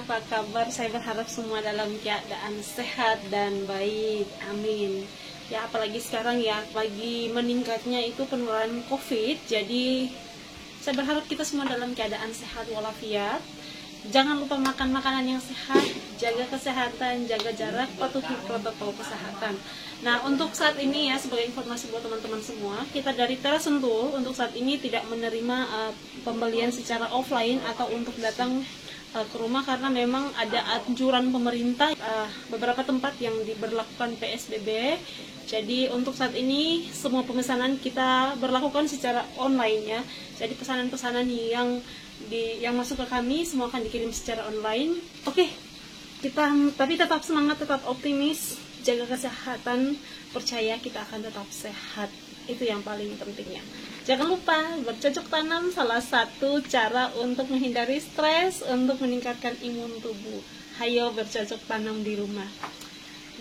apa kabar? Saya berharap semua dalam keadaan sehat dan baik, amin. Ya apalagi sekarang ya, lagi meningkatnya itu penularan COVID. Jadi saya berharap kita semua dalam keadaan sehat walafiat. Jangan lupa makan makanan yang sehat, jaga kesehatan, jaga jarak, patuhi protokol kesehatan. Nah, untuk saat ini ya, sebagai informasi buat teman-teman semua, kita dari Teras Sentul untuk saat ini tidak menerima pembelian secara offline atau untuk datang ke rumah, karena memang ada anjuran pemerintah beberapa tempat yang diberlakukan PSBB. Jadi untuk saat ini semua pemesanan kita berlakukan secara online ya. Jadi pesanan-pesanan yang masuk ke kami semua akan dikirim secara online. Oke, kita tapi tetap semangat, tetap optimis, jaga kesehatan, percaya kita akan tetap sehat. Itu yang paling pentingnya. Jangan lupa bercocok tanam, salah satu cara untuk menghindari stres, untuk meningkatkan imun tubuh. Hayo bercocok tanam di rumah.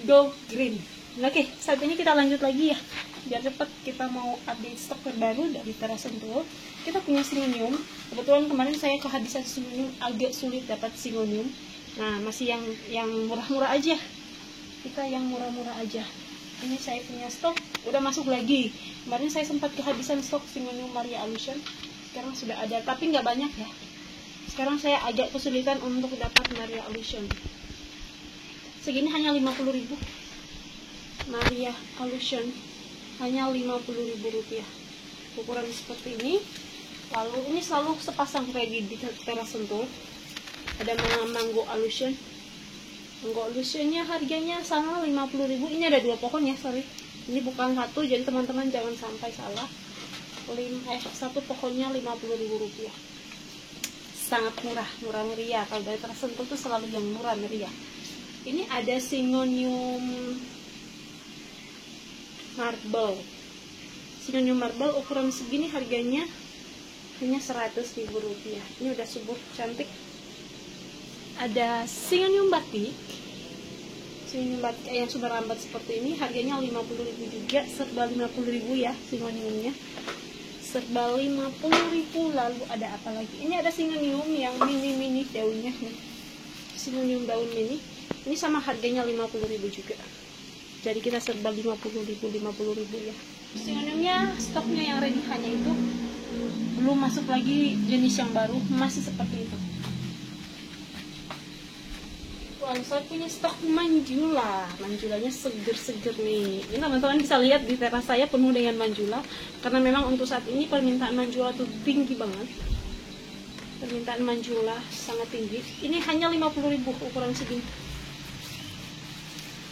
Go green. Oke, saat ini kita lanjut lagi ya. Biar cepat, kita mau update stok terbaru dari Teras Sentul. Kita punya Syngonium. Kebetulan kemarin saya kehabisan Syngonium, agak sulit dapat Syngonium. Nah, masih yang murah-murah aja. Kita yang murah-murah aja. Ini saya punya stok, udah masuk lagi. Kemarin saya sempat kehabisan stok Syngonium Maria Alusion. Sekarang sudah ada, tapi nggak banyak ya. Sekarang saya agak kesulitan untuk dapat Maria Alusion. Segini hanya 50.000. Maria Alusion hanya 50.000 rupiah. Ukuran seperti ini. Lalu ini selalu sepasang ready di Teras Sentul. Ada Mango Alusion. Mango Alusionnya harganya sama 50.000. Ini ada 2 pohon ya, sorry. Ini bukan satu, jadi teman-teman jangan sampai salah. Satu pohonnya 50.000 rupiah. Sangat murah, murah meriah. Kalau dari Teras Sentul tuh selalu yang murah meriah. Ini ada Syngonium Marble. Syngonium Marble ukuran segini harganya hanya 100.000 rupiah. Ini udah subur, cantik. Ada Syngonium Batik. Syngonium Batik yang sudah rambat seperti ini harganya 50.000 juga, serba 50.000 ya Syngoniumnya. Serba 50.000. Lalu ada apa lagi? Ini ada Syngonium yang mini-mini daunnya nih. Syngonium daun mini. Ini sama harganya 50.000 juga. Jadi kita serba 50.000 ya. Syngoniumnya stoknya yang ready hanya itu. Belum masuk lagi jenis yang baru, masih seperti itu. Lalu saya punya stok manjula. Manjulanya seger-seger nih. Ini teman-teman bisa lihat di teras saya penuh dengan manjula. Karena memang untuk saat ini permintaan manjula tuh tinggi banget. Permintaan manjula sangat tinggi. Ini hanya 50.000 ukuran segini.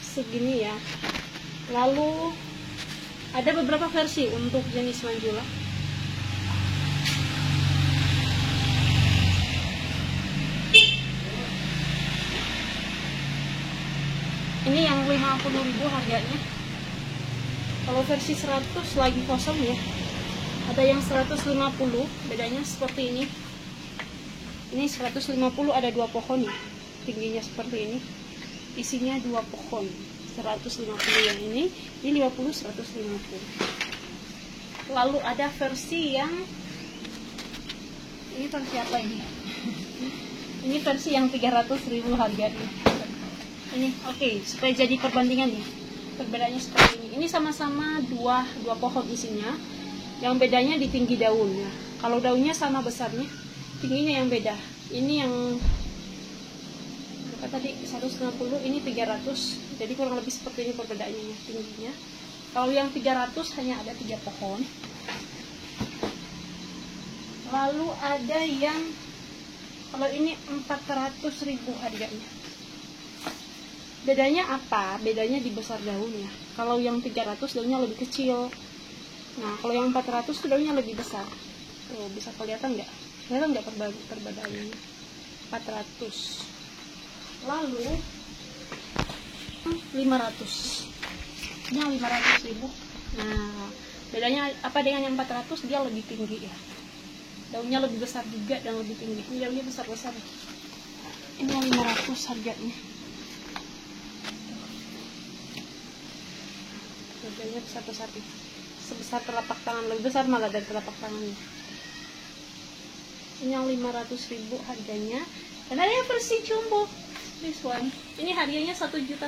Segini ya. Lalu ada beberapa versi untuk jenis manjula. Ini yang 50.000 harganya. Kalau versi 100 lagi kosong ya. Ada yang 150, bedanya seperti ini. Ini 150 ada 2 pohon ya. Tingginya seperti ini. Isinya 2 pohon. 150 yang ini 50, 150. Lalu ada versi yang ini versi apa ini? Ini versi yang 300.000 harganya. Ini oke, supaya jadi perbandingan ya. Perbedaannya seperti ini. Ini sama-sama dua pohon isinya. Yang bedanya di tinggi daunnya. Kalau daunnya sama besarnya, tingginya yang beda. Ini yang tadi 150, ini 300. Jadi kurang lebih seperti ini perbedaannya ya, tingginya. Kalau yang 300 hanya ada 3 pohon. Lalu ada yang kalau ini 400.000 harganya. Bedanya apa? Bedanya di besar daunnya. Kalau yang 300 daunnya lebih kecil. Nah, kalau yang 400 daunnya lebih besar. Tuh, bisa kelihatan nggak? Kelihatan nggak perbedaannya? 400. Lalu 500. Ini 500.000. Nah, bedanya apa dengan yang 400? Dia lebih tinggi ya. Daunnya lebih besar juga dan lebih tinggi. Ini daunnya besar-besar. Ini yang 500 harganya. Harganya besar-besar. Sebesar telapak tangan, lebih besar malah dari telapak tangannya. Ini yang 500.000 harganya. Dan ada yang versi jumbo, this one. Ini harganya 1.100.000.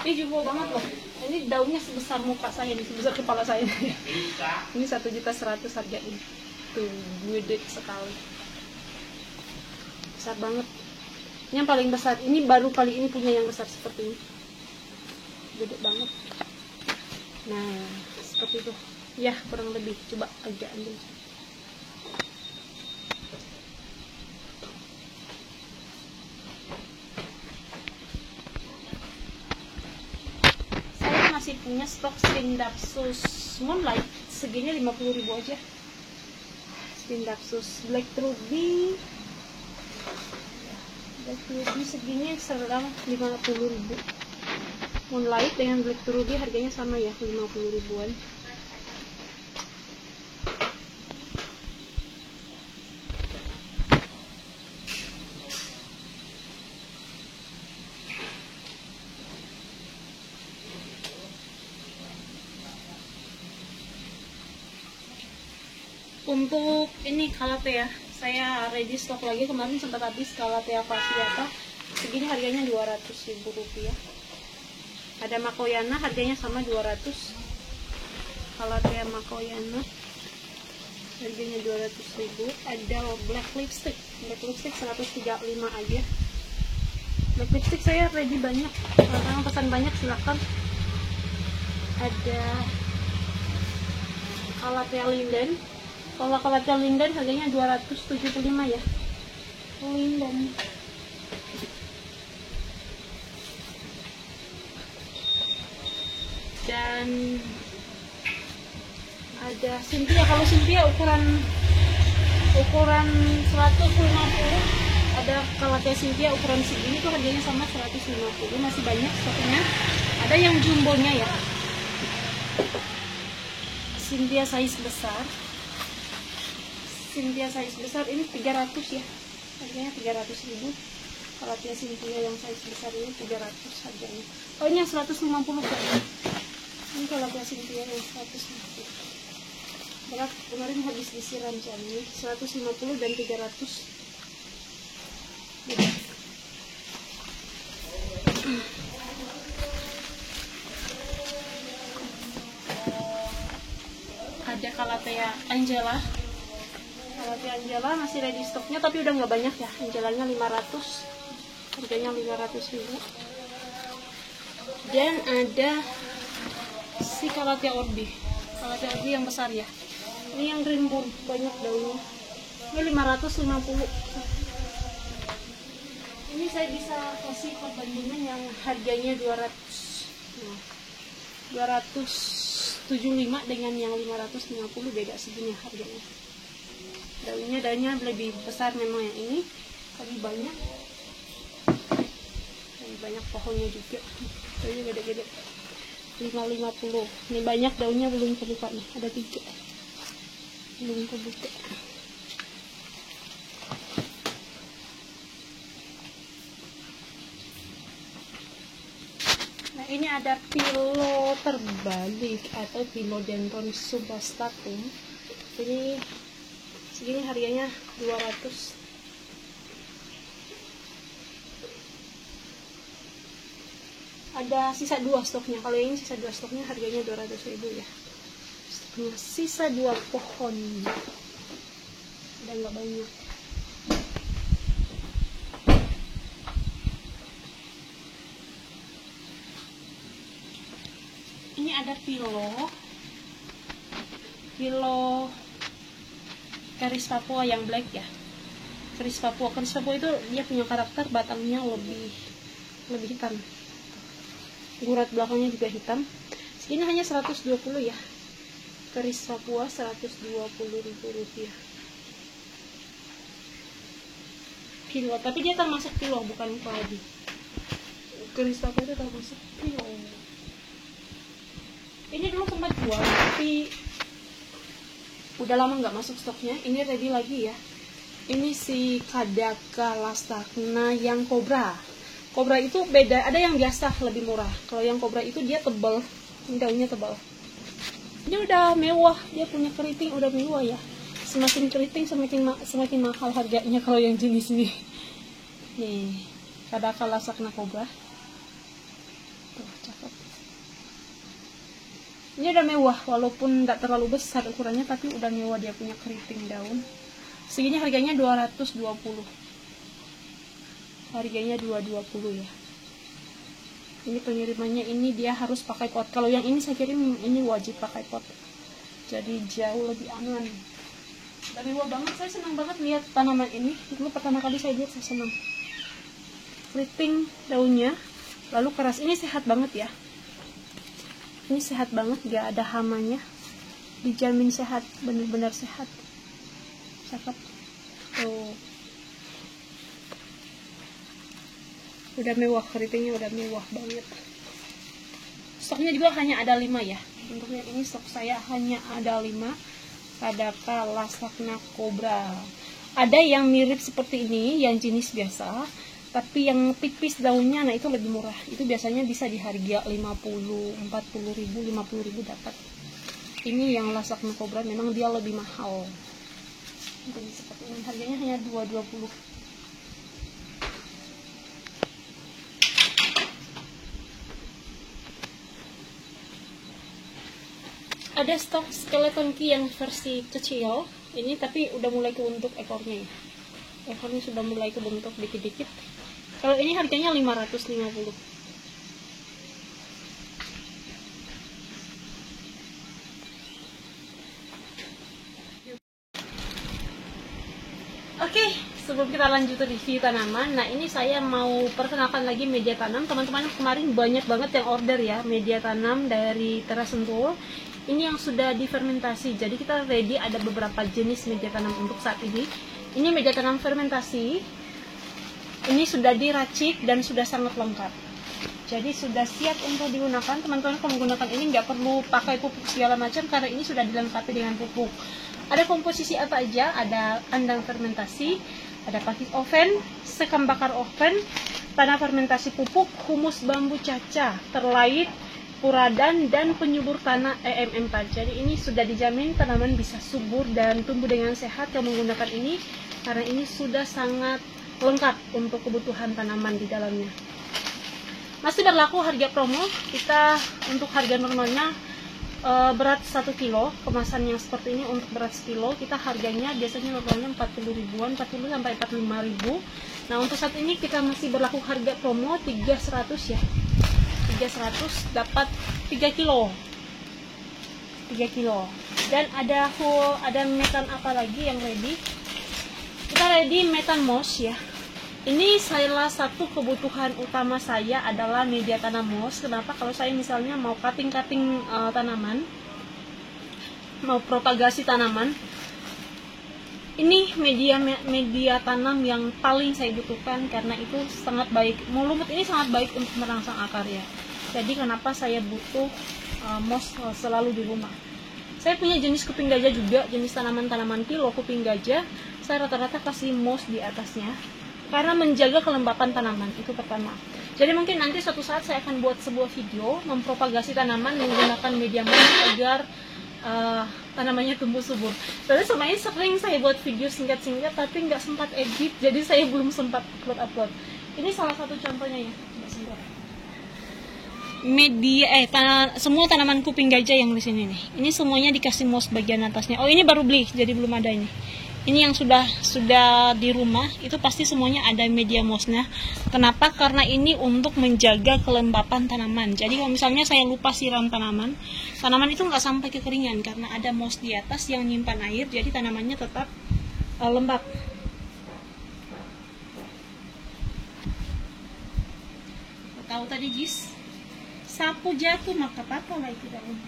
Ini jumbo banget loh. Ini daunnya sebesar muka saya, sebesar kepala saya. Ini 1.100.000 harganya. Tuh, gede sekali. Besar banget. Yang paling besar, ini baru kali ini punya yang besar seperti ini. Gede banget. Nah, seperti itu. Ya, kurang lebih. Coba agak ambil. Masih punya stok Spindapsus Moonlight, segini 50.000 aja. Spindapsus Black Ruby segini serang 50.000. Moonlight dengan Black Ruby harganya sama ya, 50.000-an. Untuk ini Calathea, saya ready stok lagi, kemarin sempat habis Calathea fasciata. Segini harganya 200.000 rupiah. Ada Makoyana harganya sama 200. Calathea Makoyana harganya 200.000. Ada black lipstick 135 aja. Black lipstick saya ready banyak. Kalau pesan banyak silakan. Ada Calathea Linden. Kalau Calathea Linden harganya 275 ya. Linden. Dan ada Cynthia. Kalau Cynthia ukuran 150, ada Calathea Cynthia ukuran segini tuh harganya sama 150. Masih banyak stoknya. Ada yang jumbonya ya. Cynthia size besar. Cynthia size besar ini 300 ya, harganya 300.000. Calathea Cynthia yang size besar ini 300 harganya. Oh, ini yang 150 kan? Ini Calathea Cynthia yang 150. Berat kemarin habis disiram jamnya 150 dan 300. Ada Calathea Angela. Calathea Angela masih ready stoknya tapi udah nggak banyak ya. Angelanya 500, harganya 500.000. Dan ada si Calathea Orbi yang besar ya. Ini yang rimbun, banyak daunnya. Ini 550. Ini saya bisa kasih perbandingan yang harganya 200. Nah, 275 dengan yang 550 beda segini harganya. Daunnya lebih besar memang yang ini, lebih banyak pohonnya juga. Daunnya gede-gede. 550. Ini banyak daunnya belum terbuka nih, ada 3 belum terbuka. Nah, ini ada pilo terbalik atau Philodendron subbastatum. Ini segini harganya 200. Ada sisa 2 stoknya. Kalau ini sisa 2 stoknya harganya 200.000 ya. Stoknya sisa 2 pohon. Udah nggak banyak. Ini ada pilo keris Papua yang black ya. Keris Papua itu dia punya karakter batangnya lebih hitam. Gurat belakangnya juga hitam. Segini hanya 120 ya. Keris Papua 120.000 rupiah. Pilo, tapi dia termasuk pilo bukan keladi. Keris Papua itu termasuk pilo. Ini dulu sempat jual tapi udah lama nggak masuk stoknya. Ini ready lagi ya. Ini si Kadaka Lastagna yang kobra. Kobra itu beda, ada yang biasa lebih murah. Kalau yang kobra itu dia tebal, daunnya tebal. Ini udah mewah, dia punya keriting udah mewah ya. semakin keriting semakin mahal harganya kalau yang jenis ini. Nih, Kadaka Lasagna Cobra. Tuh, cakep. Ini udah mewah, walaupun nggak terlalu besar ukurannya, tapi udah mewah dia punya keriting daun. Segini harganya 220. Harganya 220 ya. Ini pengirimannya ini dia harus pakai pot. Kalau yang ini saya kirim ini wajib pakai pot. Jadi jauh lebih aman. Udah mewah banget, saya senang banget lihat tanaman ini. Dulu pertama kali saya lihat saya senang. Keriting daunnya, lalu keras. Ini sehat banget ya. Ini sehat banget, gak ada hamanya, dijamin sehat, benar-benar sehat. Cakep. Tuh, udah mewah, keritingnya udah mewah banget. Stoknya juga hanya ada 5 ya. Untuk yang ini stok saya hanya ada 5. Kadaka Lasagna Cobra. Ada yang mirip seperti ini, yang jenis biasa, tapi yang tipis daunnya, nah itu lebih murah. Itu biasanya bisa di harga 50, 40 ribu, 50 ribu dapat. Ini yang Lasagna Cobra memang dia lebih mahal. Jadi seperti ini, harganya hanya 220. Ada stok skeleton key yang versi kecil. Ini tapi udah mulai kebentuk ekornya ya. Ekornya sudah mulai kebentuk dikit-dikit. Kalau ini harganya 550. Oke, sebelum kita lanjut ke review tanaman, nah ini saya mau perkenalkan lagi media tanam. Teman-teman kemarin banyak banget yang order ya media tanam dari Teras Sentul. Ini yang sudah difermentasi. Jadi kita ready, ada beberapa jenis media tanam untuk saat ini. Ini media tanam fermentasi. Ini sudah diracik dan sudah sangat lengkap. Jadi sudah siap untuk digunakan. Teman-teman kalau menggunakan ini nggak perlu pakai pupuk segala macam karena ini sudah dilengkapi dengan pupuk. Ada komposisi apa aja? Ada kandang fermentasi, ada pakis oven, sekam bakar oven, tanah fermentasi pupuk, humus bambu caca, terlait, puradan, dan penyubur tanah EM4. Jadi ini sudah dijamin tanaman bisa subur dan tumbuh dengan sehat kalau menggunakan ini, karena ini sudah sangat lengkap untuk kebutuhan tanaman di dalamnya. Masih berlaku harga promo. Kita untuk harga normalnya berat 1 kilo, kemasan yang seperti ini untuk berat 1 kilo kita harganya biasanya normalnya 40 ribuan, 40 sampai 45 ribu. Nah untuk saat ini kita masih berlaku harga promo 300 ya, 300 dapat 3 kilo 3 kilo. Dan ada metan apa lagi yang ready? Kita ready metan moss ya. Ini salah satu kebutuhan utama saya adalah media tanam moss. Kenapa? Kalau saya misalnya mau cutting tanaman, mau propagasi tanaman, ini media tanam yang paling saya butuhkan karena itu sangat baik. Lumut ini sangat baik untuk merangsang akar ya. Jadi kenapa saya butuh moss selalu di rumah. Saya punya jenis kuping gajah juga, jenis tanaman-tanaman kilo kuping gajah. Saya rata-rata kasih moss di atasnya karena menjaga kelembapan tanaman, itu pertama. Jadi mungkin nanti suatu saat saya akan buat sebuah video mempropagasi tanaman menggunakan media moss agar tanamannya tumbuh subur. Soalnya selama ini sering saya buat video singkat-singkat tapi nggak sempat edit, jadi saya belum sempat upload. Ini salah satu contohnya ya. Semua tanaman kuping gajah yang di sini nih. Ini semuanya dikasih moss bagian atasnya. Oh, ini baru beli, jadi belum ada ini. Ini yang sudah di rumah, itu pasti semuanya ada media mossnya. Kenapa? Karena ini untuk menjaga kelembapan tanaman. Jadi kalau misalnya saya lupa siram tanaman itu nggak sampai kekeringan karena ada moss di atas yang nyimpan air, jadi tanamannya tetap lembab. Tahu tadi Jis? Sapu jatuh maka apa lah itu daun.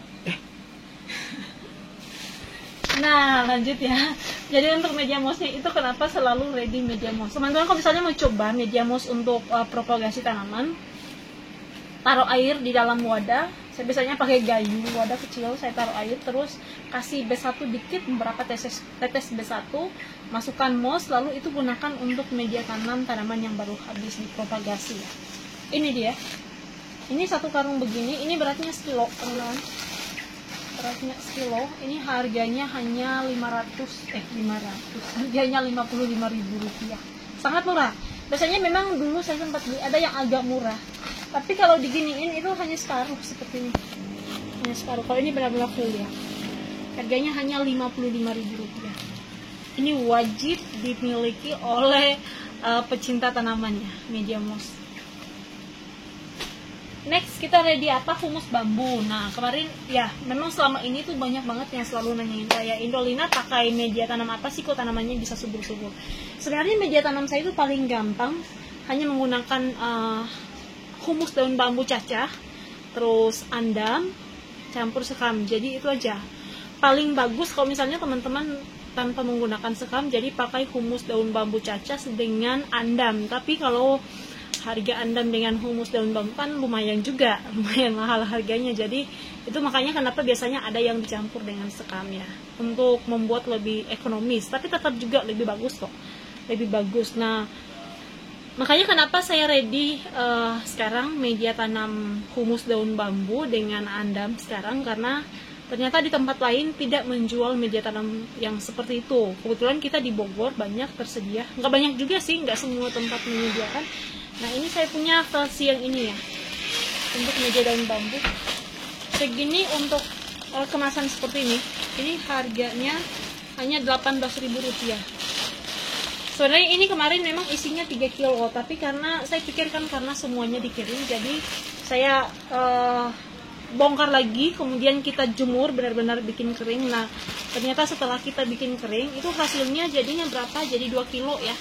Nah lanjut ya. Jadi untuk media mossnya itu kenapa selalu ready media moss. Teman-teman kalau misalnya mau coba media moss untuk propagasi tanaman, taruh air di dalam wadah. Saya biasanya pakai gayu, wadah kecil, saya taruh air, terus kasih B1 dikit, beberapa tetes B1, masukkan moss, lalu itu gunakan untuk media tanam tanaman yang baru habis dipropagasi ya. Ini dia. Ini satu karung begini, ini beratnya sekilo, teman-teman. beratnya sekilo. Ini harganya hanya 500, harganya 55.000 rupiah. Sangat murah. Biasanya memang dulu saya sempat beli ada yang agak murah, tapi kalau diginiin itu hanya separuh seperti ini, hanya separuh. Kalau ini benar-benar full ya, harganya hanya 55.000 rupiah. Ini wajib dimiliki oleh pecinta tanamannya, medium moss. Next kita ready apa? Humus bambu. Nah kemarin ya memang selama ini tuh banyak banget yang selalu nanyain saya, Indolina pakai media tanam apa sih kok tanamannya bisa subur-subur. Sebenarnya media tanam saya itu paling gampang, hanya menggunakan humus daun bambu cacah, terus andam, campur sekam. Jadi itu aja. Paling bagus kalau misalnya teman-teman tanpa menggunakan sekam, jadi pakai humus daun bambu cacah dengan andam. Tapi kalau harga andam dengan humus daun bambu kan lumayan juga, lumayan mahal harganya. Jadi itu makanya kenapa biasanya ada yang dicampur dengan sekam ya, untuk membuat lebih ekonomis, tapi tetap juga lebih bagus kok, lebih bagus. Nah makanya kenapa saya ready sekarang media tanam humus daun bambu dengan andam sekarang, karena ternyata di tempat lain tidak menjual media tanam yang seperti itu. Kebetulan kita di Bogor banyak tersedia, nggak banyak juga sih, nggak semua tempat menyediakan. Nah ini saya punya versi yang ini ya, untuk media daun bambu segini, untuk kemasan seperti ini harganya hanya 18.000 rupiah. Sebenarnya ini kemarin memang isinya 3 kilo, tapi karena saya pikirkan karena semuanya dikirim, jadi saya bongkar lagi, kemudian kita jemur benar-benar bikin kering. Nah ternyata setelah kita bikin kering itu hasilnya jadinya berapa, jadi 2 kilo ya,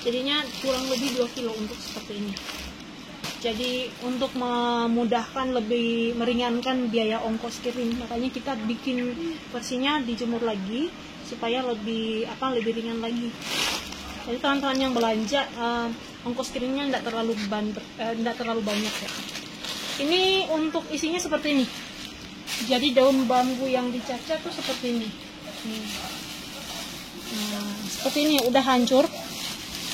jadinya kurang lebih 2 kilo untuk seperti ini. Jadi untuk memudahkan, lebih meringankan biaya ongkos kirim, makanya kita bikin versinya dijemur lagi supaya lebih ringan lagi. Jadi teman-teman yang belanja ongkos kirimnya tidak terlalu banyak ya. Ini untuk isinya seperti ini. Jadi daun bambu yang dicacah tuh seperti ini. Nah, seperti ini udah hancur.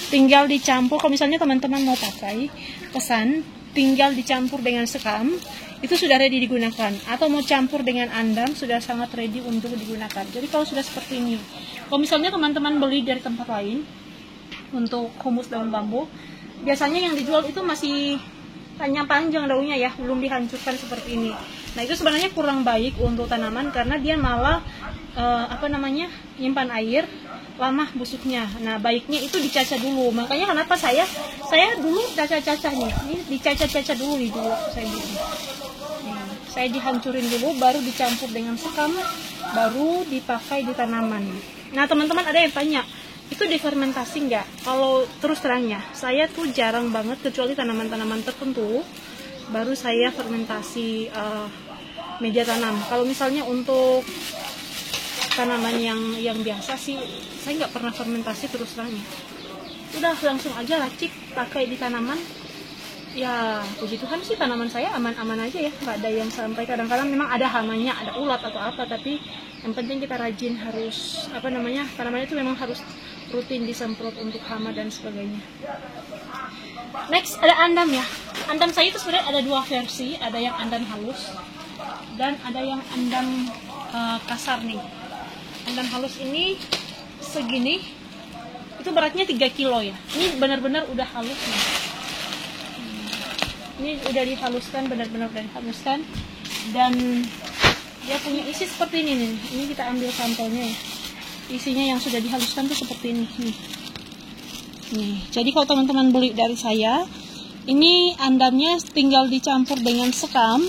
Tinggal dicampur, kalau misalnya teman-teman mau pakai, pesan tinggal dicampur dengan sekam, itu sudah ready digunakan. Atau mau campur dengan andam, sudah sangat ready untuk digunakan. Jadi kalau sudah seperti ini, kalau misalnya teman-teman beli dari tempat lain untuk humus daun bambu, biasanya yang dijual itu masih panjang daunnya ya, belum dihancurkan seperti ini. Nah itu sebenarnya kurang baik untuk tanaman, karena dia malah nyimpan air, lama busuknya. Nah baiknya itu dicacah dulu. Makanya kenapa saya dulu cacah-cacahnya ini dicacah-cacah dulu nih dulu saya bikin. Saya dihancurin dulu, baru dicampur dengan sekam, baru dipakai di tanaman. Nah teman-teman ada yang tanya, itu difermentasi nggak? Kalau terus terangnya, saya tuh jarang banget, kecuali tanaman-tanaman tertentu, baru saya fermentasi media tanam. Kalau misalnya untuk tanaman yang biasa sih, saya nggak pernah fermentasi terus terangnya. Udah langsung aja racik pakai di tanaman. Ya puji Tuhan sih tanaman saya aman-aman aja ya, nggak ada yang sampai, kadang-kadang memang ada hamanya, ada ulat atau apa, tapi yang penting kita rajin, harus tanaman itu memang harus rutin disemprot untuk hama dan sebagainya. Next ada andam ya. Andam saya itu sebenarnya ada dua versi, ada yang andam halus dan ada yang andam kasar nih. Andam halus ini segini, itu beratnya 3 kilo ya. Ini benar-benar udah halus nih. Ini udah dihaluskan, benar-benar udah dihaluskan, dan dia punya isi seperti ini nih. Ini kita ambil sampelnya ya. Isinya yang sudah dihaluskan tuh seperti ini nih. Jadi kalau teman-teman beli dari saya, ini andamnya tinggal dicampur dengan sekam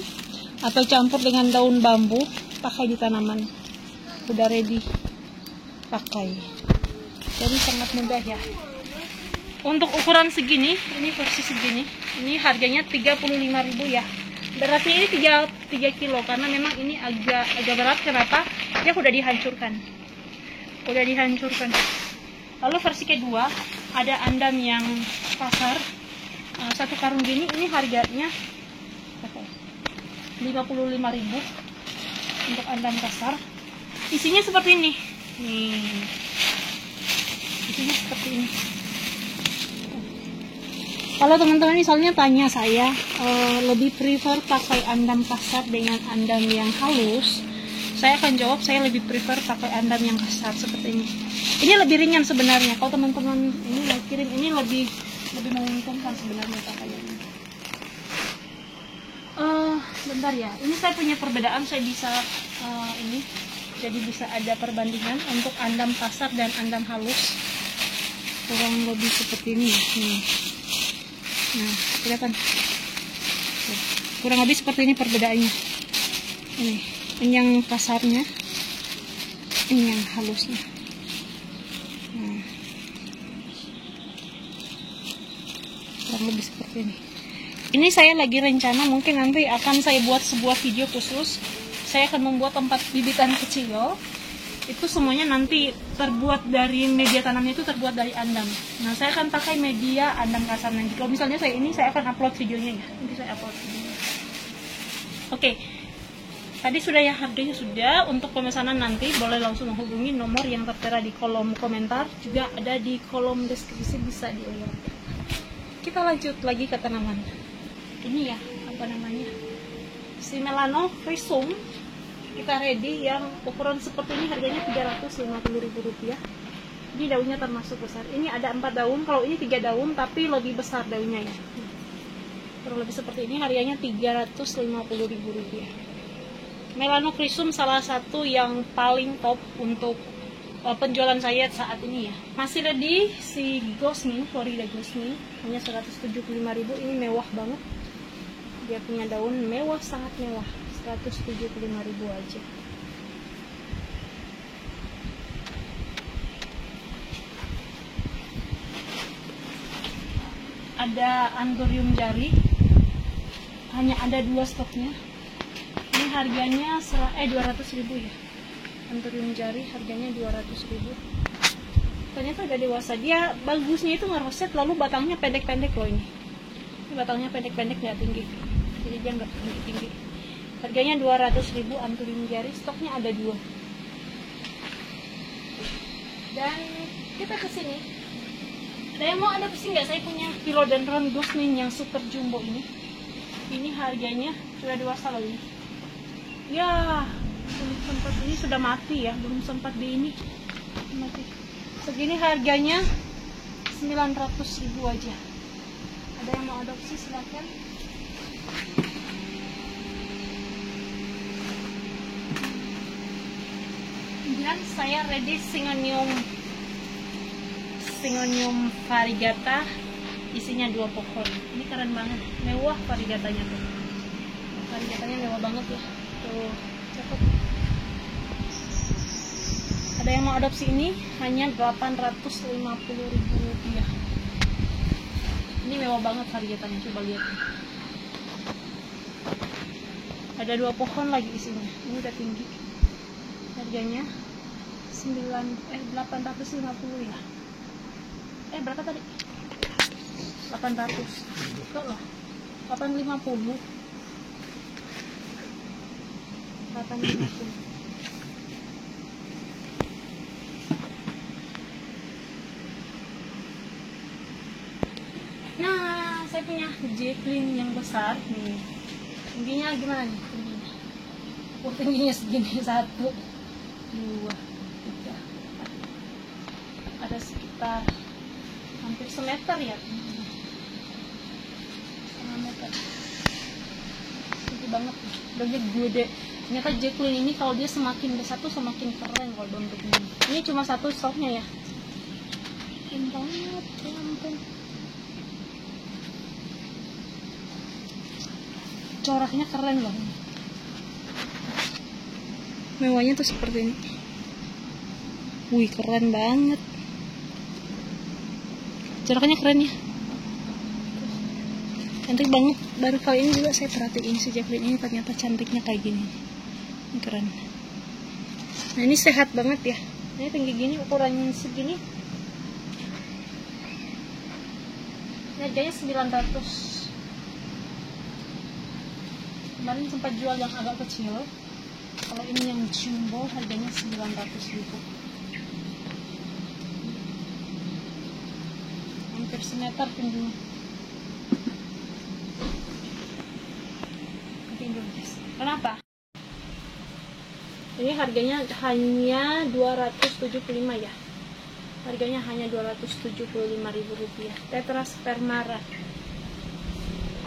atau campur dengan daun bambu, pakai di tanaman, udah ready pakai. Jadi sangat mudah ya. Untuk ukuran segini, ini versi segini, ini harganya 35.000 ya. Berarti ini 3 kilo, karena memang ini agak berat. Kenapa? Dia udah dihancurkan. Lalu versi kedua, ada andam yang kasar, satu karung gini, ini harganya 55.000 untuk andam kasar. Isinya seperti ini nih, isinya seperti ini. Kalau teman-teman misalnya tanya saya lebih prefer pakai andam kasar dengan andam yang halus, Saya akan jawab, saya lebih prefer pakai andam yang kasar seperti ini. Ini lebih ringan sebenarnya. Kalau teman-teman ini mau kirim, ini lebih menguntungkan sebenarnya pakaiannya. Bentar ya. Ini saya punya perbedaan, saya bisa ini. Jadi bisa ada perbandingan untuk andam kasar dan andam halus. Kurang lebih seperti ini. Nah, kelihatan. Kurang lebih seperti ini perbedaannya. Ini yang kasarnya, ini yang halusnya. Kurang lebih seperti ini. Ini saya lagi rencana, mungkin nanti akan saya buat sebuah video khusus. Saya akan membuat 4 bibitan kecil. Itu semuanya nanti terbuat dari media tanamnya, itu terbuat dari andam. Nah, saya akan pakai media andam kasar nanti. Kalau misalnya saya akan upload videonya ya. Nanti saya upload videonya. Oke. Tadi sudah ya, harganya sudah. Untuk pemesanan nanti boleh langsung menghubungi nomor yang tertera di kolom komentar, juga ada di kolom deskripsi, bisa dilihat. Kita lanjut lagi ke tanaman. Ini ya, apa namanya? Si Melano Chrysum. Kita ready yang ukuran seperti ini, harganya Rp350.000. Ini daunnya termasuk besar. Ini ada 4 daun, kalau ini 3 daun tapi lebih besar daunnya ya. Kurang lebih seperti ini, harganya Rp350.000. Melano Chrysum salah satu yang paling top untuk penjualan saya saat ini ya. Masih ready si Gosmin, Florida Gosmin, hanya Rp175.000. Ini mewah banget. Dia punya daun mewah, sangat mewah. Rp175.000 aja. Ada Anthurium jari, hanya ada 2 stoknya. Ini harganya 200.000 ya. Anthurium jari harganya 200.000. Ternyata udah dewasa. Dia bagusnya itu ngeroset, lalu batangnya pendek-pendek loh ini. Ini batangnya pendek-pendek, nggak tinggi. Jadi dia nggak tinggi-tinggi. Harganya 200.000 Anthurium jari. Stoknya ada 2. Dan kita kesini. Ada yang mau adopsi nggak? Saya punya Philodendron Gosmin yang super jumbo ini. Ini harganya sudah dewasa loh ini. Ya, belum sempat, ini sudah mati ya, belum sempat di ini mati. Segini harganya 900.000 aja. Ada yang mau adopsi silakan. Dan saya ready Syngonium variegata, isinya 2 pohon. Ini keren banget, mewah variegatanya tuh. Variegatanya mewah banget ya. Tuh, cakep. Ada yang mau adopsi ini, hanya Rp850.000. Ini mewah banget variegatanya, coba lihat. Ada 2 pohon lagi isinya. Ini udah tinggi. Harganya 850 ya. Berapa tadi? 800. Kok loh? 850. 850. Nah, saya punya Jacqueline yang besar nih. Tingginya gimana nih? Tingginya segini, 1, 2, 3, 4. Ada sekitar hampir semeter ya. 1 meter. Tinggi banget. Daunnya gede. Ternyata Jacqueline ini kalau dia semakin besar tuh semakin keren kalau bentuknya. Ini cuma 1 stoknya ya. Keren banget, ya ampun. Coraknya keren loh. Mewahnya tuh seperti ini. Wih, keren banget. Coraknya keren ya. Cantik banget. Baru kali ini juga saya perhatiin si Jacqueline ini ternyata cantiknya kayak gini. Ini keren. Nah, ini sehat banget ya. Ini tinggi gini, ukuran segini. Ini harganya 900. Kemarin sempat jual yang agak kecil. Kalau ini yang jumbo harganya 900.000. Hampir semeter tingginya. Kenapa? Ini harganya hanya 275 ya. Harganya hanya 275.000 rupiah. Tetraspermara.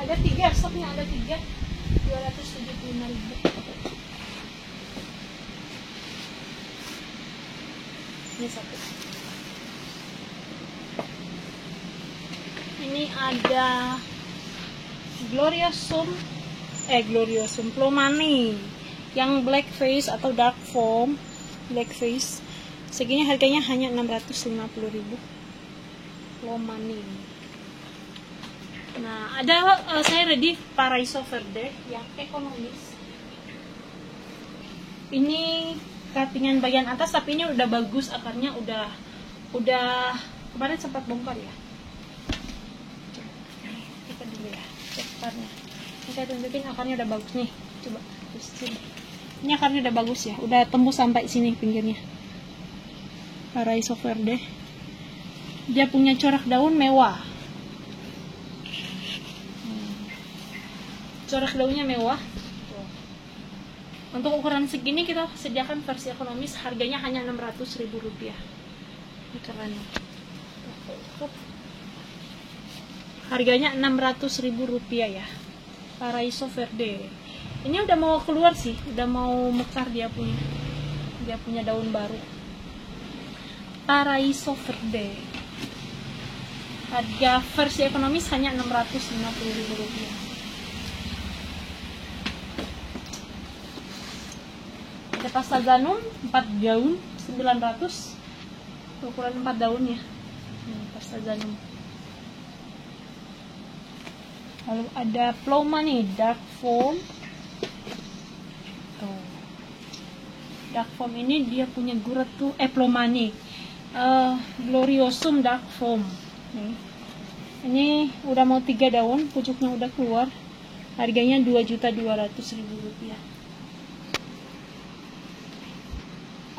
Ada 3, stoknya ada 3. 275.000. Ini satu. Ini ada Gloriosum Plomani yang black face atau dark foam black face. Segini harganya hanya 650.000. Plomani. Nah, ada saya ready Paraiso Verde yang ekonomis. Ini cuttingan bagian atas, tapi ini udah bagus akarnya, udah kemarin sempat bongkar ya. Kita dulu ya, cek akarnya. Ini saya tunjukin akarnya udah bagus nih. Coba terus sini. Ini akarnya udah bagus ya, udah tembus sampai sini pinggirnya. Paraiso Verde. Dia punya corak daun mewah. Corak daunnya mewah. Untuk ukuran segini kita sediakan versi ekonomis, harganya hanya 600.000 rupiah. Ini keren. Harganya 600.000 rupiah ya. Paraiso Verde. Ini udah mau keluar sih, udah mau mekar dia punya daun baru. Paraiso Verde. Harga versi ekonomis hanya 650.000 rupiah. Ada pasta Zanum 4 daun 900, ukuran 4 daun ya. Pasta Zanum. Lalu ada Plomani dark foam. Tuh. Dark foam ini dia punya gurat tuh Plomani Gloriosum dark foam. Nih. Ini udah mau 3 daun, pucuknya udah keluar. Harganya 2.200.000 rupiah.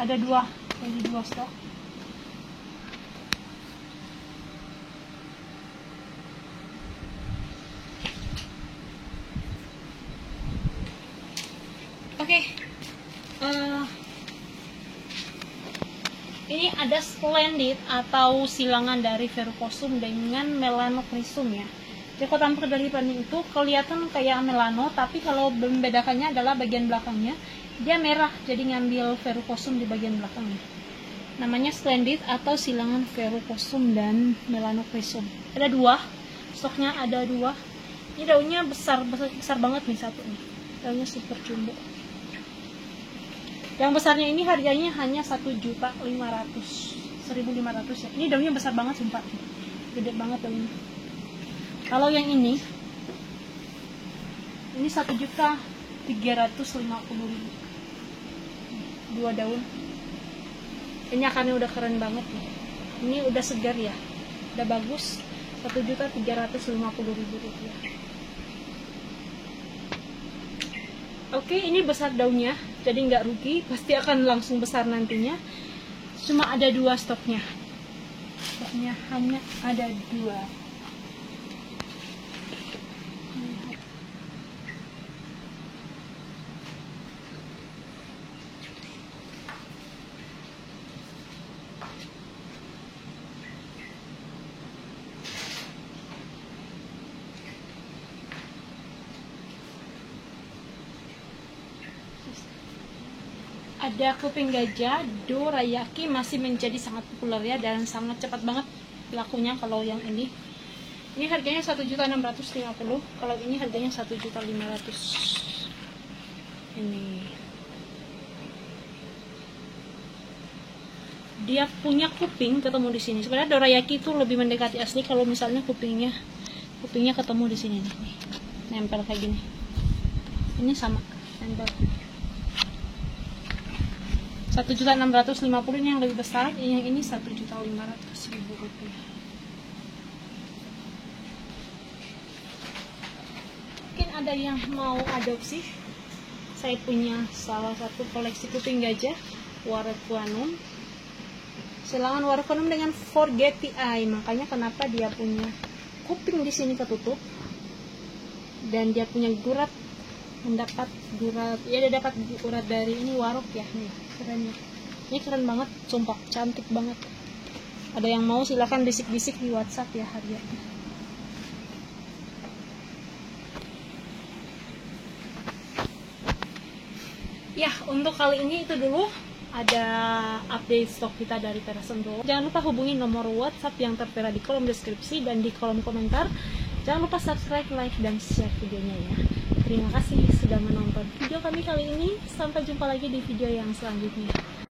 Ada 2 stok. Oke. Ini ada splendid atau silangan dari verrucosum dengan melanocrysum ya. Jadi kalau tampil dari depan itu kelihatan kayak melano, tapi kalau membedakannya adalah bagian belakangnya dia merah, jadi ngambil verrucosum di bagian belakangnya. Namanya splendid atau silangan verrucosum dan melanocrysum. Ada 2, stoknya ada 2. Ini daunnya besar banget nih satu nih. Daunnya super jumbo. Yang besarnya ini harganya hanya 1.500.000 ya. Ini daunnya besar banget sumpah. Gede banget daunnya. Kalau yang ini 1.350.000. 2 daun. Ini akarnya udah keren banget nih. Ini udah segar ya. Udah bagus. 1.350.000 rupiah. Oke, ini besar daunnya, jadi nggak rugi, pasti akan langsung besar nantinya. Cuma ada 2 stoknya. Stoknya hanya ada 2. Ada kuping gajah dorayaki, masih menjadi sangat populer ya, dan sangat cepat banget lakunya. Kalau yang ini harganya 1.650.000, kalau ini harganya 1.500.000. Ini dia punya kuping ketemu di sini. Sebenarnya dorayaki itu lebih mendekati asli kalau misalnya kupingnya ketemu di sini nih, nempel kayak gini. Ini sama nempel. 1.650.000 ini yang lebih besar, yang ini 1.500.000 rupiah. Mungkin ada yang mau adopsi. Saya punya salah satu koleksi kuping gajah Warocquanum. Silangan Warocquanum dengan Forgeti Eye, makanya kenapa dia punya kuping di sini ketutup dan dia punya gurat mendapat urat. Ya, dia dapat urat dari ini Warok ya. Nih, kerennya. Ini keren banget, sumpah, cantik banget. Ada yang mau silahkan bisik-bisik di WhatsApp ya harganya. Ya, untuk kali ini itu dulu. Ada update stok kita dari Teras Sentul. Jangan lupa hubungi nomor WhatsApp yang tertera di kolom deskripsi dan di kolom komentar. Jangan lupa subscribe, like, dan share videonya ya. Terima kasih sudah menonton video kami kali ini. Sampai jumpa lagi di video yang selanjutnya.